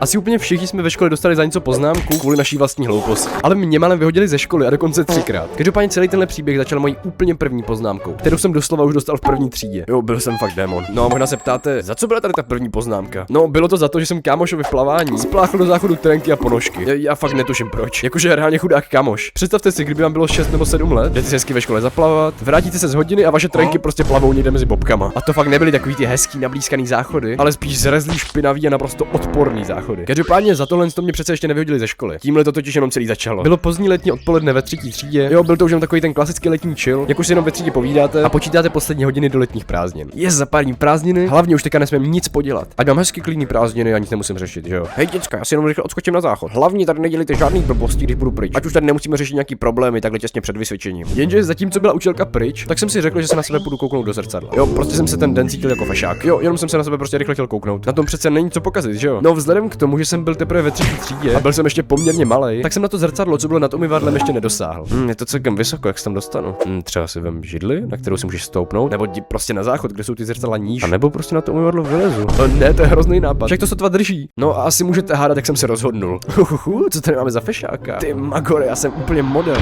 Asi úplně všichni jsme ve škole dostali za něco poznámku kvůli naší vlastní hlouposti. Ale mě malem vyhodili ze školy a dokonce 3krát. Každopádně celý tenhle příběh začal mojí úplně první poznámkou, kterou jsem doslova už dostal v první třídě. Jo, byl jsem fakt démon. No a možná se ptáte, za co byla tady ta první poznámka? No, bylo to za to, že jsem kámošovi v plavání spláchl do záchodu trenky a ponožky. Já fakt netuším proč. Jakože reálně chudák kámoš. Představte si, kdyby vám bylo 6 nebo 7 let, jdete si hezky ve škole zaplavat, vrátíte se z hodiny a vaše trenky prostě plavou někde mezi bobkama. A to fakt nebyly takový ty hezký nablízkaný záchody, ale spíš zrezlý, špinavý a naprosto odporný záchody. Každopádně za tohle to mě přece ještě nevyhodili ze školy. Tímhle to totiž jenom celý začalo. Bylo pozdní letní odpoledne ve 3. třídě. Jo, byl to už jen takový ten klasický letní chill, jak už si jenom ve třídě povídáte a počítáte poslední hodiny do letních prázdnin. Je za pár dní prázdniny, hlavně už teďka nesmím nic podělat. Ať mám hezky klidný prázdniny a nic nemusím řešit, že jo. Hej děcka, já si jenom rychle odskočím na záchod. Hlavně tady nedělejte žádný blbosti, když budu pryč. Ať už tady nemusíme řešit nějaký problémy takhle těsně před vysvědčením. Jenže zatímco byla učitelka pryč, tak jsem si řekl, že se na sebe půjdu kouknout do zrcadla. Jo, prostě jsem se ten den cítil jako fešák. Jo, jenom jsem se na sebe prostě rychle chtěl kouknout. Na tom přece není co pokazit, že jo. No, vzhledem k tomu, že jsem byl teprve ve 3. třídě a byl jsem ještě poměrně malej, tak jsem na to zrcadlo, co bylo nad umyvadlem, ještě nedosáhl. Je to celkem vysoko, jak se tam dostanu. Třeba si vem židli, na kterou si můžeš stoupnout, nebo jdi prostě na záchod, kde jsou ty zrcadla níž, a nebo prostě na to umyvadlo vylezu. Ne, to je hrozný nápad. Však to sotva drží. No a asi můžete hádat, jak jsem se rozhodnul. Co tady máme za fešáka? Ty magore, já jsem úplně model.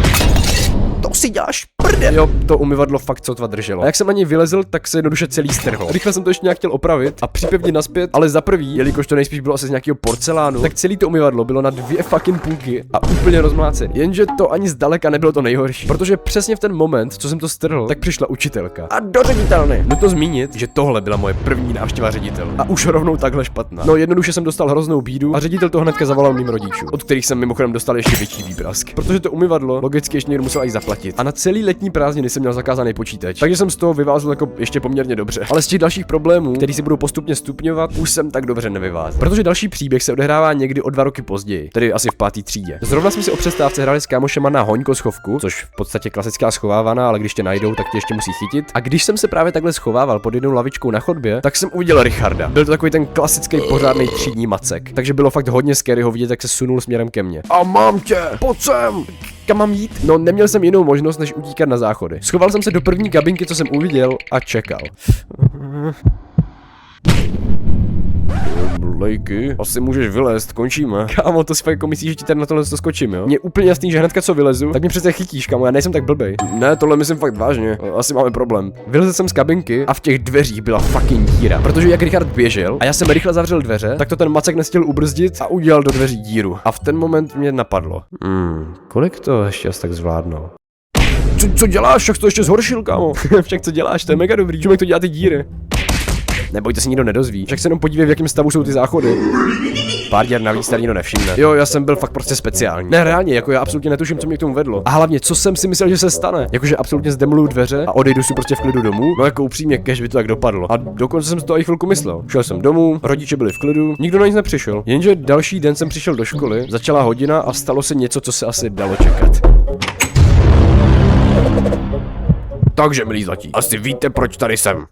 To si děláš prdel. Jo, to umyvadlo fakt sotva drželo. A jak jsem na něj vylezl, tak se jednoduše celý strhl. Rychle jsem to ještě nějak chtěl opravit a připevnit naspět, ale za prvý, jelikož to nejspíš bylo asi z nějakého porcelánu, tak celý to umyvadlo bylo na 2 fucking půlky a úplně rozmlácený. Jenže to ani zdaleka nebylo to nejhorší, protože přesně v ten moment, co jsem to strhl, tak přišla učitelka. A do ředitelny. Nutno zmínit, že tohle byla moje první návštěva ředitele. A už rovnou takhle špatná. No, jednoduše jsem dostal hroznou bídu a ředitel to hnedka zavolal mým rodičům, od kterých jsem mimochodem dostal ještě větší výprask, protože to umyvadlo logicky ještě někdo musel i zaplatit. A na celý letní prázdniny jsem měl zakázaný počítač. Takže jsem z toho vyvázl jako ještě poměrně dobře. Ale z těch dalších problémů, který si budou postupně stupňovat, už jsem tak dobře nevyvázl. Protože další příběh se odehrává někdy o 2 roky později, tedy asi v 5. třídě. Zrovna jsme si o přestávce hráli s kámošema na hoňko schovku, což v podstatě klasická schovávaná, ale když tě najdou, tak tě ještě musí chytit. A když jsem se právě takhle schovával pod jednou lavičkou na chodbě, tak jsem uviděl Richarda. Byl to takový ten klasický pořádný třídní macek. Takže bylo fakt hodně scary ho vidět, jak se sunul směrem ke mně. A mám tě, pojď sem! Kam mám jít? No, neměl jsem jinou možnost, než utíkat na záchody. Schoval jsem se do první kabinky, co jsem uviděl, a čekal. Blejky, asi můžeš vylézt, končíme. Kámo, to si fakt jako myslíš, že ti tady na tohle skočím, jo? Mně úplně jasný, že hnedka co vylezu, tak mě přece chytíš, kámo, já nejsem tak blbej. Ne, tohle myslím fakt vážně, asi máme problém. Vylezl jsem z kabinky a v těch dveřích byla fucking díra, protože jak Richard běžel a já jsem rychle zavřel dveře, tak to ten macek nestihl ubrzdit a udělal do dveří díru. A v ten moment mě napadlo. Kolik to ještě tak zvládnou? Co děláš? Však to ještě zhoršil, kámo. Však co děláš? To je mega dobrý. Čumek to dělá ty díry. Nebojte, se nikdo nedozví. Však se jenom podívej, v jakém stavu jsou ty záchody. Pár děr navíc tady nikdo nevšimne. Jo, já jsem byl fakt prostě speciální. Ne, reálně, jako já absolutně netuším, co mě k tomu vedlo. A hlavně, co jsem si myslel, že se stane. Jakože absolutně zdemoluju dveře a odejdu si prostě v klidu domů. No jako upřímně, kež by to tak dopadlo. A dokonce jsem si to i chvilku myslel. Šel jsem domů, rodiče byli v klidu, nikdo na nic nepřišel. Jenže další den jsem přišel do školy, začala hodina a stalo se něco, co se asi dalo čekat. Takže, milí zlatí, asi víte, proč tady jsem.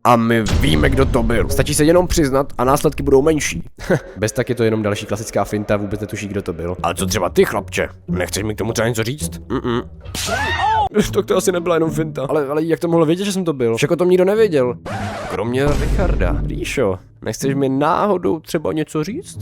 A my víme, kdo to byl. Stačí se jenom přiznat a následky budou menší. Bez tak je to jenom další klasická finta, vůbec netuší, kdo to byl. Ale co třeba ty, chlapče? Nechceš mi k tomu třeba něco říct? To asi nebyla jenom finta. Ale jak to mohl vědět, že jsem to byl? Však o tom nikdo nevěděl. Kromě Richarda. Ríšo, nechceš mi náhodou třeba něco říct?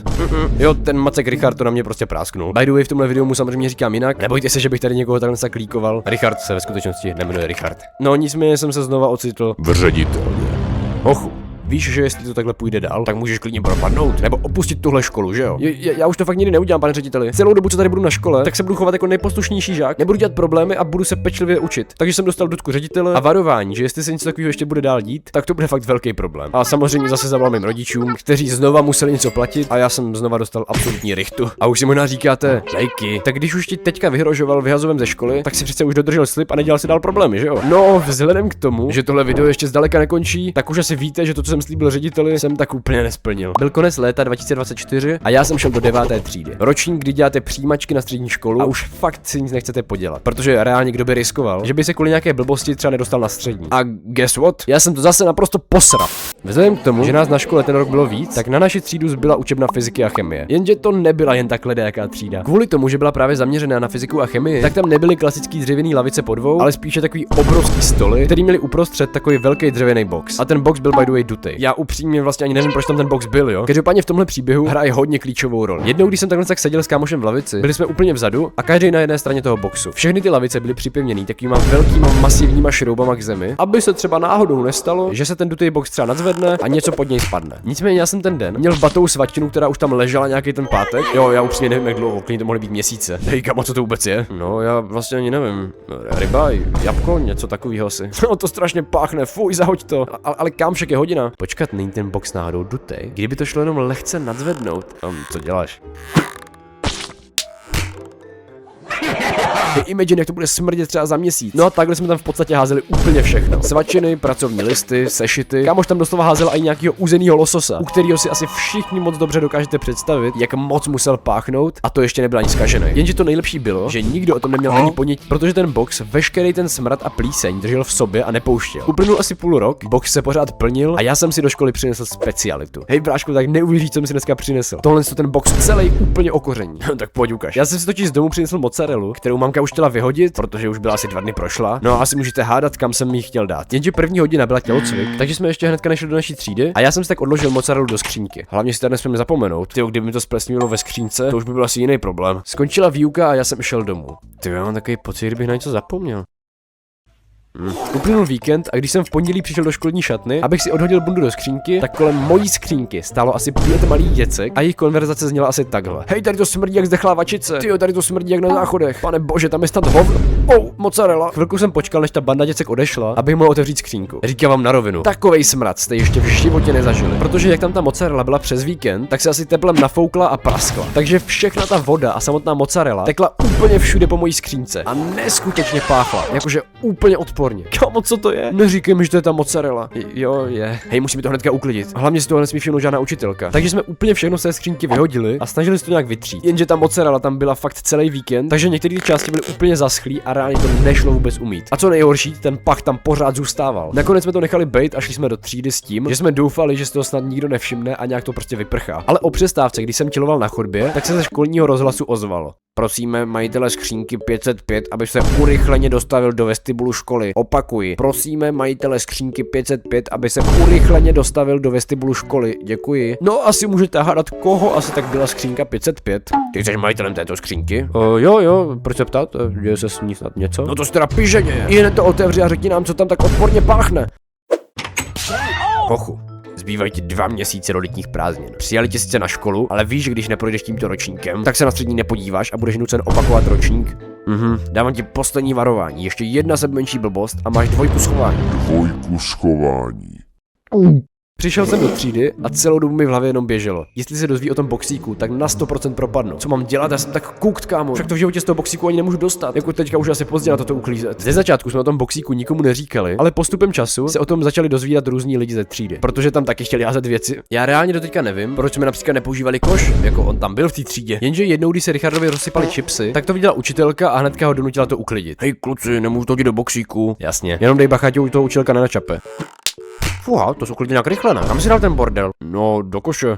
Jo, ten macek Richard to na mě prostě prásknul. By the way, v tomhle videu mu samozřejmě říkám jinak. Nebojte se, že bych tady někoho takhle klíkoval. Richard se ve skutečnosti nejmenuje Richard. No nicméně jsem se znova ocitl v ředitelně. Hochu. Víš, že jestli to takhle půjde dál, tak můžeš klidně propadnout nebo opustit tuhle školu, že jo? Já už to fakt nikdy neudělám, pane řediteli. Celou dobu, co tady budu na škole, tak se budu chovat jako nejposlušnější žák, nebudu dělat problémy a budu se pečlivě učit. Takže jsem dostal dotku ředitele a varování, že jestli se něco takového ještě bude dál dít, tak to bude fakt velký problém. A samozřejmě zase zavolám mým rodičům, kteří znova museli něco platit a já jsem znova dostal absolutní rychtu. A už si možná říkáte, lejky, tak když už ti teďka vyhrožoval vyhazovem ze školy, tak si přece už dodržel slib a nedělal si dál problémy, že jo? No, vzhledem k tomu, že tohle video ještě zdaleka nekončí, tak už asi víte, že to, co jsem slíbil řediteli, jsem tak úplně nesplnil. Byl konec léta 2024 a já jsem šel do 9. třídy. Ročník, kdy děláte přijímačky na střední školu a už fakt si nic nechcete podělat. Protože reálně kdo by riskoval, že by se kvůli nějaké blbosti třeba nedostal na střední. A guess what? Já jsem to zase naprosto posral. Vzhledem k tomu, že nás na škole ten rok bylo víc, tak na naši třídu zbyla učebna fyziky a chemie. Jenže to nebyla jen tak ledajaká třída. Kvůli tomu, že byla právě zaměřená na fyziku a chemii, tak tam nebyly klasický dřevěný lavice po dvou, ale spíše takový obrovský stoly, který měli uprostřed takový velký dřevěný box. A ten box byl by the way dutý. dutej. Já upřímně vlastně ani nevím, proč tam ten box byl, jo. Každopádně v tomhle příběhu hraje hodně klíčovou roli. Jednou, když jsem takhle tak seděl s kámošem v lavici, byli jsme úplně vzadu a každý na jedné straně toho boxu. Všechny ty lavice byly připevněný takovýma velkýma masivníma šroubama k zemi, aby se třeba náhodou nestalo, že se ten dutej box třeba nadzvedne a něco pod něj spadne. Nicméně já jsem ten den měl batou svačinu, která už tam ležela nějaký ten pátek. Jo, já upřímně nevím, jak dlouho, klidně to mohly být měsíce. Hej, kamo, co to vůbec je? No, já vlastně ani nevím. Ryba, jabko, něco takového asi. No, to strašně páchne, fuj, zahoď to. Ale kam však je hodina? Počkat, není ten box náhodou dutej? Kdyby to šlo jenom lehce nadzvednout. Co děláš? Imagine, jak to bude smrdět třeba za měsíc. No a takhle jsme tam v podstatě házeli úplně všechno. Svačiny, pracovní listy, sešity. Kámoš tam doslova házel i nějakého uzenýho lososa, u kterého si asi všichni moc dobře dokážete představit, jak moc musel páchnout, a to ještě nebyl ani zkažený. Jenže to nejlepší bylo, že nikdo o tom neměl ani ponětí, protože ten box veškerý ten smrad a plíseň držel v sobě a nepouštěl. Uplynul asi půl rok, box se pořád plnil a já jsem si do školy přinesl specialitu. Hej brášku, tak neuvěříš, co jsem si dneska přinesl. Tohle ten box celý úplně okoření. Tak pojď ukaž. Já jsem si totiž z domu přinesl mozzarellu, kterou mamka už chtěla vyhodit, protože už byla asi 2 dny prošla. No a asi můžete hádat, kam jsem jí chtěl dát. Jenže první hodina byla tělocvik, takže jsme ještě hnedka nešli do naší třídy a já jsem si tak odložil mozzarellu do skřínky. Hlavně si tady nesmíme zapomenout. Tyjo, kdyby mi to splesnilo ve skřínce, to už by byl asi jiný problém. Skončila výuka a já jsem šel domů. Tyjo, já mám takový pocit, kdybych na něco zapomněl. Uplynul víkend a když jsem v pondělí přišel do školní šatny, abych si odhodil bundu do skřínky, tak kolem mojí skřínky stálo asi 5 malých děcek a jejich konverzace zněla asi takhle. Hej, tady to smrdí jak zdechlá vačice. Tyjo, tady to smrdí jak na záchodech. Pane bože, tam je snad hovno. Mozzarella. Chvilku jsem počkal, než ta banda děcek odešla, abych mohl otevřít skřínku. Říkám vám na rovinu, takovej smrad jste ještě v životě nezažili, protože jak tam ta mozzarella byla přes víkend, tak se asi teplem nafoukla a praskla. Takže všechna ta voda a samotná mozzarella tekla úplně všude po mojí skřínce a neskutečně páchla, jakože úplně odporně. Kámo, co to je? Neříkej mi, že to je ta mozzarella. Jo, je. Hej, musíme to hnedka uklidit. Hlavně si toho nesmí všimnout žádná učitelka. Takže jsme úplně všechno z té skřínky vyhodili a snažili se to nějak vytřít. Jenže ta mozzarella tam byla fakt celý víkend, takže některé části byly úplně zaschlý a reálně to nešlo vůbec umýt. A co nejhorší, ten pach tam pořád zůstával. Nakonec jsme to nechali bejt a šli jsme do třídy s tím, že jsme doufali, že si to snad nikdo nevšimne a nějak to prostě vyprchá. Ale o přestávce, když jsem čiloval na chodbě, tak se ze školního rozhlasu ozvalo. Prosíme majitele skřínky 505, aby se urychleně dostavil do vestibulu školy. Opakuji. Prosíme majitele skřínky 505, aby se urychleně dostavil do vestibulu školy. Děkuji. No, asi můžete hádat, koho asi tak byla skřínka 505. Ty jsi majitelem této skřínky? Jo, proč se ptát? Děje se s ní snad něco? No to teda píženě. Jen to otevři a řekni nám, co tam tak odporně páchne. Hochu. Zbývají ti 2 měsíce do letních prázdnin. Přijali tě sice na školu, ale víš, že když neprojdeš tímto ročníkem, tak se na střední nepodíváš a budeš nucen opakovat ročník. Dávám ti poslední varování. Ještě jedna menší blbost a máš 2 schování. 2 schování. Přišel jsem do třídy a celou dobu mi v hlavě jenom běželo. Jestli se dozví o tom boxíku, tak na 100% propadnu. Co mám dělat? Já jsem tak kukt, kámo. Však to v životě z toho boxíku ani nemůžu dostat. Jako teďka už asi pozdě na toto uklízet. Ze začátku jsme o tom boxíku nikomu neříkali, ale postupem času se o tom začali dozvídat různí lidi ze třídy, protože tam taky chtěli házet věci. Já reálně do teďka nevím, proč jsme například nepoužívali koš, jako on tam byl v té třídě. Jenže jednou, když se Richardovi rozsypali chipsy, tak to viděla učitelka a hnedka ho donutila to uklidit. Hej kluci, nemůžu to hodit do boxíku. Jasně. Jenom dej bacha, ať toho učitelka nenačape. Fuha, to jsou klidně nějak rychle, ne? Kam si dal ten bordel? No, do koše.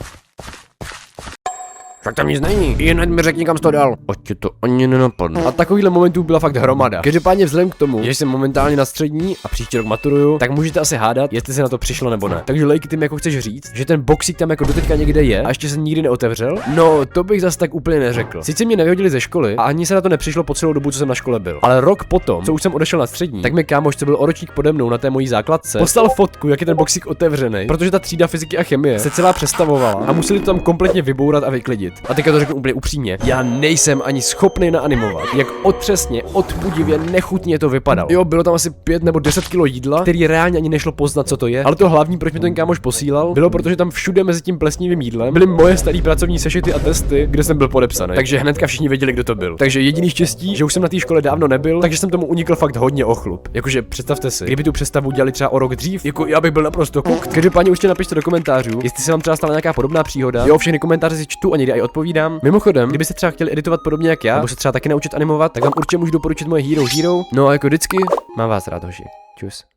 Tak tam nic není. Jen mi řekni, kam jsi to dal. Ať tě to ani nenapadne. A takovýhle momentů byla fakt hromada. Každopádně vzhledem k tomu, že jsem momentálně na střední a příští rok maturuju, tak můžete asi hádat, jestli se na to přišlo nebo ne. Takže lejky, ty mi jako chceš říct, že ten boxík tam jako doteďka někde je a ještě se nikdy neotevřel? No, to bych zas tak úplně neřekl. Sice mě nevyhodili ze školy a ani se na to nepřišlo po celou dobu, co jsem na škole byl. Ale rok potom, co už jsem odešel na střední, tak mi kámoš, co byl o ročník pode mnou na té mojí základce, poslal fotku, jak je ten boxík otevřený, protože ta třída fyziky a chemie se celá přestavovala a museli to tam kompletně vybourat a vyklidit. A teďka to řeknu úplně upřímně, já nejsem ani schopný naanimovat, jak otřesně, odpudivě, nechutně to vypadalo. Jo, bylo tam asi 5 nebo 10 kilo jídla, který reálně ani nešlo poznat, co to je, ale to hlavní, proč mi ten kámoš posílal, bylo, protože tam všude mezi tím plesnivým jídlem byly moje staré pracovní sešity a testy, kde jsem byl podepsaný. Takže hnedka všichni věděli, kdo to byl. Takže jediný štěstí, že už jsem na té škole dávno nebyl, takže jsem tomu unikl fakt hodně ochlup. Jakože představte si, kdyby tu přestavu dělali třeba o rok dřív, jako já bych byl naprosto kokt. Každopádně určitě napište do komentářů, jestli se vám třeba stala nějaká podobná příhoda. Jo, všechny komentáře si čtu a někdy i odpovídám. Mimochodem, kdybyste třeba chtěli editovat podobně jak já, nebo se třeba taky naučit animovat, tak vám určitě můžu doporučit moje Hero. No a jako vždycky, mám vás rád, hoši. Čus.